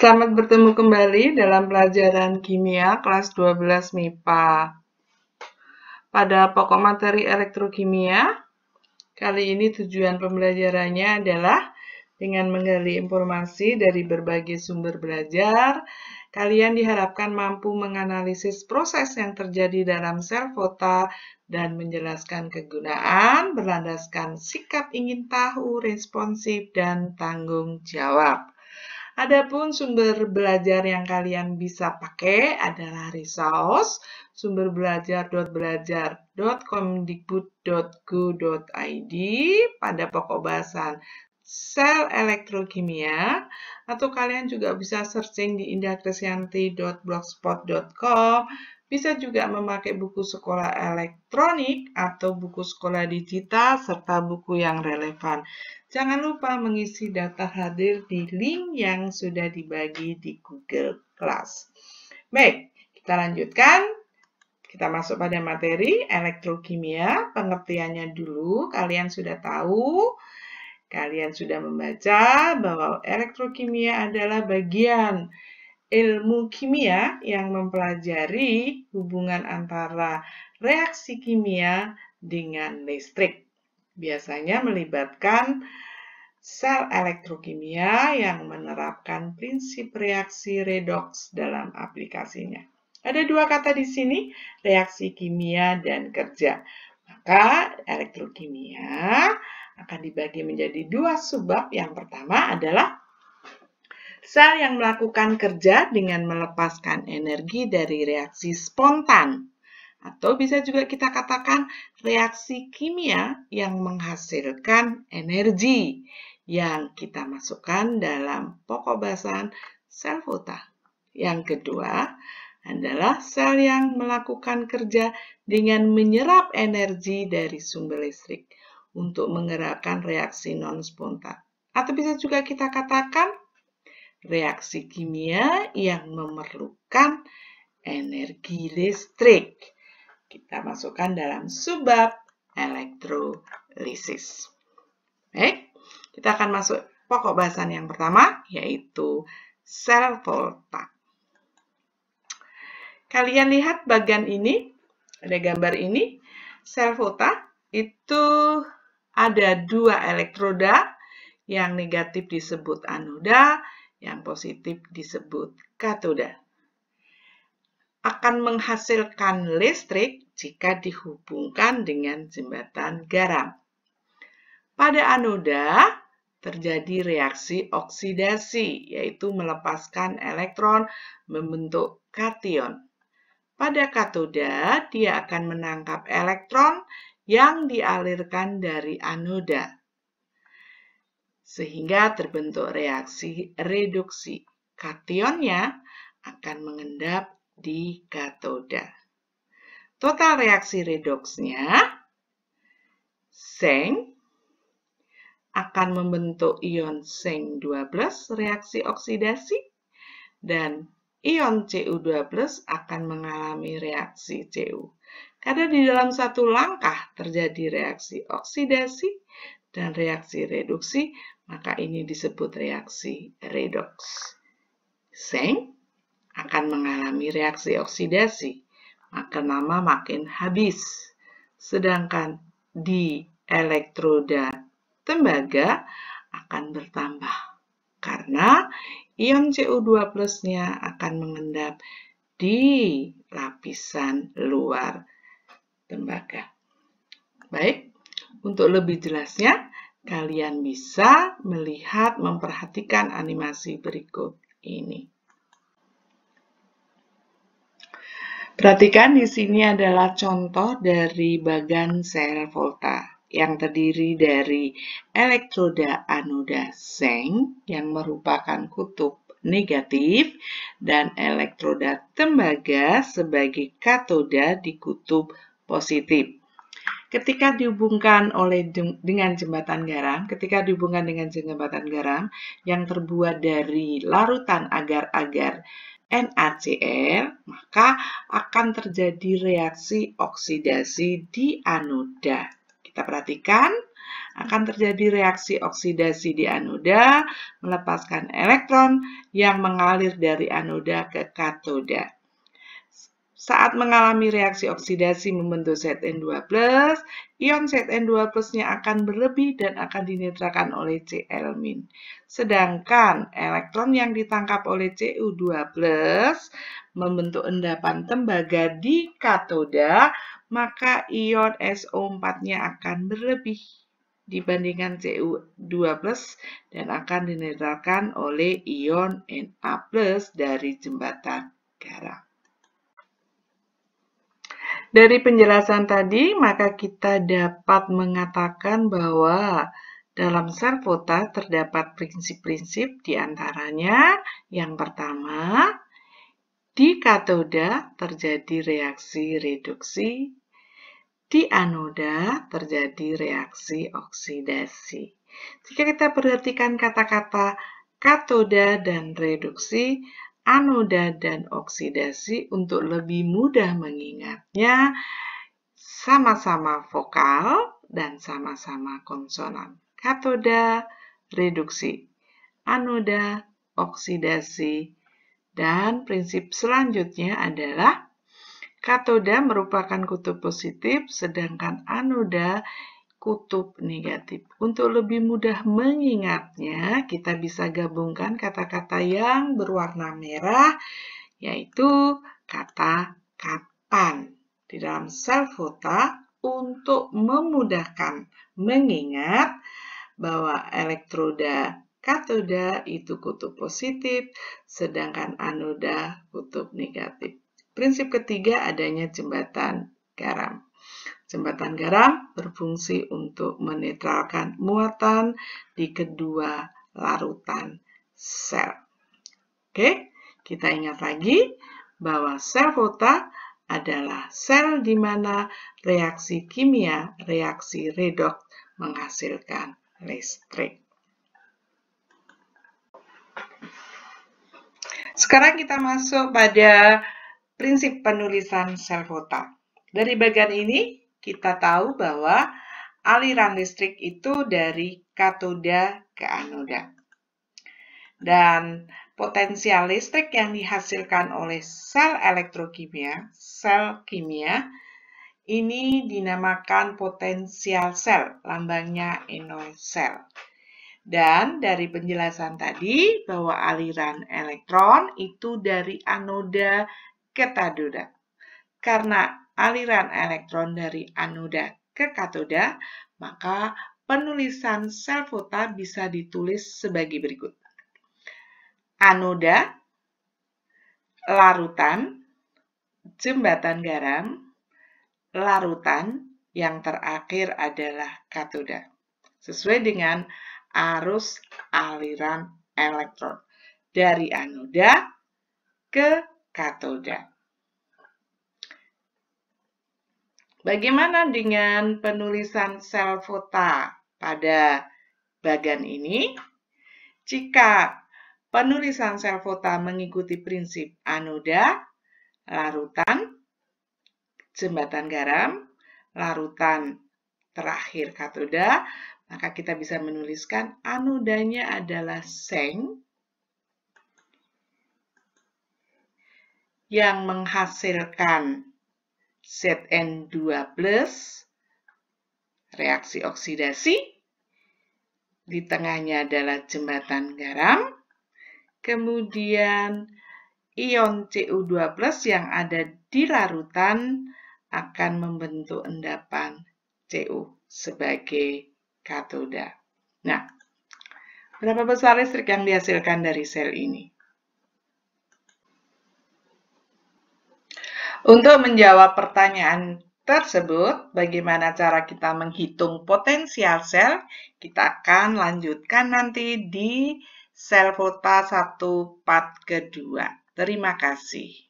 Selamat bertemu kembali dalam pelajaran kimia kelas 12 MIPA. Pada pokok materi elektrokimia, kali ini tujuan pembelajarannya adalah dengan menggali informasi dari berbagai sumber belajar, kalian diharapkan mampu menganalisis proses yang terjadi dalam sel fota dan menjelaskan kegunaan berlandaskan sikap ingin tahu, responsif, dan tanggung jawab. Adapun sumber belajar yang kalian bisa pakai adalah resource, sumber belajar.belajar.kemdikbud.go.id pada pokok bahasan sel elektrokimia, atau kalian juga bisa searching di indakrisyanti.blogspot.com. Bisa juga memakai buku sekolah elektronik atau buku sekolah digital serta buku yang relevan. Jangan lupa mengisi daftar hadir di link yang sudah dibagi di Google Class. Baik, kita lanjutkan. Kita masuk pada materi elektrokimia. Pengertiannya dulu, kalian sudah tahu. Kalian sudah membaca bahwa elektrokimia adalah bagian ilmu kimia yang mempelajari hubungan antara reaksi kimia dengan listrik. Biasanya melibatkan sel elektrokimia yang menerapkan prinsip reaksi redoks dalam aplikasinya. Ada dua kata di sini, reaksi kimia dan kerja. Maka elektrokimia akan dibagi menjadi dua subbab. Yang pertama adalah sel yang melakukan kerja dengan melepaskan energi dari reaksi spontan. Atau bisa juga kita katakan reaksi kimia yang menghasilkan energi yang kita masukkan dalam pokok bahasan sel fota. Yang kedua adalah sel yang melakukan kerja dengan menyerap energi dari sumber listrik untuk menggerakkan reaksi non-spontan. Atau bisa juga kita katakan reaksi kimia yang memerlukan energi listrik. Kita masukkan dalam subbab elektrolisis. Baik, kita akan masuk pokok bahasan yang pertama, yaitu sel fota. Kalian lihat bagian ini, ada gambar ini, sel fota itu ada dua elektroda, yang negatif disebut anoda, yang positif disebut katoda. Akan menghasilkan listrik jika dihubungkan dengan jembatan garam. Pada anoda terjadi reaksi oksidasi, yaitu melepaskan elektron membentuk kation. Pada katoda, dia akan menangkap elektron yang dialirkan dari anoda, sehingga terbentuk reaksi reduksi. Kationnya akan mengendap di katoda. Total reaksi redoksnya, seng akan membentuk ion seng 12 reaksi oksidasi, dan ion Cu12 akan mengalami reaksi Cu. Karena di dalam satu langkah terjadi reaksi oksidasi dan reaksi reduksi, maka ini disebut reaksi redoks. Seng akan mengalami reaksi oksidasi, maka nama makin habis. Sedangkan di elektroda tembaga akan bertambah, karena ion Cu2+-nya akan mengendap di lapisan luar tembaga. Baik, untuk lebih jelasnya, kalian bisa melihat, memperhatikan animasi berikut ini. Perhatikan di sini adalah contoh dari bagan sel fota yang terdiri dari elektroda anoda seng yang merupakan kutub negatif dan elektroda tembaga sebagai katoda di kutub positif. Ketika dihubungkan dengan jembatan garam yang terbuat dari larutan agar-agar NaCl, maka akan terjadi reaksi oksidasi di anoda. Kita perhatikan, akan terjadi reaksi oksidasi di anoda, melepaskan elektron yang mengalir dari anoda ke katoda. Saat mengalami reaksi oksidasi membentuk Zn2+, ion Zn2+-nya akan berlebih dan akan dinetralkan oleh Cl-. Sedangkan elektron yang ditangkap oleh Cu2+ membentuk endapan tembaga di katoda, maka ion SO4-nya akan berlebih dibandingkan Cu2+ dan akan dinetralkan oleh ion Na+ dari jembatan garam. Dari penjelasan tadi, maka kita dapat mengatakan bahwa dalam sel fota terdapat prinsip-prinsip di antaranya. Yang pertama, di katoda terjadi reaksi reduksi, di anoda terjadi reaksi oksidasi. Jika kita perhatikan kata-kata katoda dan reduksi, anoda dan oksidasi, untuk lebih mudah mengingatnya, sama-sama vokal dan sama-sama konsonan. Katoda, reduksi, anoda, oksidasi, dan prinsip selanjutnya adalah katoda merupakan kutub positif, sedangkan anoda kutub negatif. Untuk lebih mudah mengingatnya, kita bisa gabungkan kata-kata yang berwarna merah, yaitu kata kapan. Di dalam sel fota, untuk memudahkan mengingat bahwa elektroda katoda itu kutub positif, sedangkan anoda kutub negatif. Prinsip ketiga, adanya jembatan garam. Jembatan garam berfungsi untuk menetralkan muatan di kedua larutan sel. Oke, kita ingat lagi bahwa sel fota adalah sel di mana reaksi kimia, reaksi redoks menghasilkan listrik. Sekarang kita masuk pada prinsip penulisan sel fota. Dari bagian ini, kita tahu bahwa aliran listrik itu dari katoda ke anoda. Dan potensial listrik yang dihasilkan oleh sel elektrokimia, sel kimia, ini dinamakan potensial sel, lambangnya enol sel. Dan dari penjelasan tadi bahwa aliran elektron itu dari anoda ke katoda. Karena aliran elektron dari anoda ke katoda, maka penulisan sel fota bisa ditulis sebagai berikut. Anoda, larutan, jembatan garam, larutan, yang terakhir adalah katoda. Sesuai dengan arus aliran elektron dari anoda ke katoda. Bagaimana dengan penulisan sel fota pada bagan ini? Jika penulisan sel fota mengikuti prinsip anoda, larutan, jembatan garam, larutan terakhir katoda, maka kita bisa menuliskan anodanya adalah seng yang menghasilkan Zn2+, reaksi oksidasi, di tengahnya adalah jembatan garam, kemudian ion Cu2+ yang ada di larutan akan membentuk endapan Cu sebagai katoda. Nah, berapa besar listrik yang dihasilkan dari sel ini? Untuk menjawab pertanyaan tersebut, bagaimana cara kita menghitung potensial sel? Kita akan lanjutkan nanti di sel fota 1 part kedua. Terima kasih.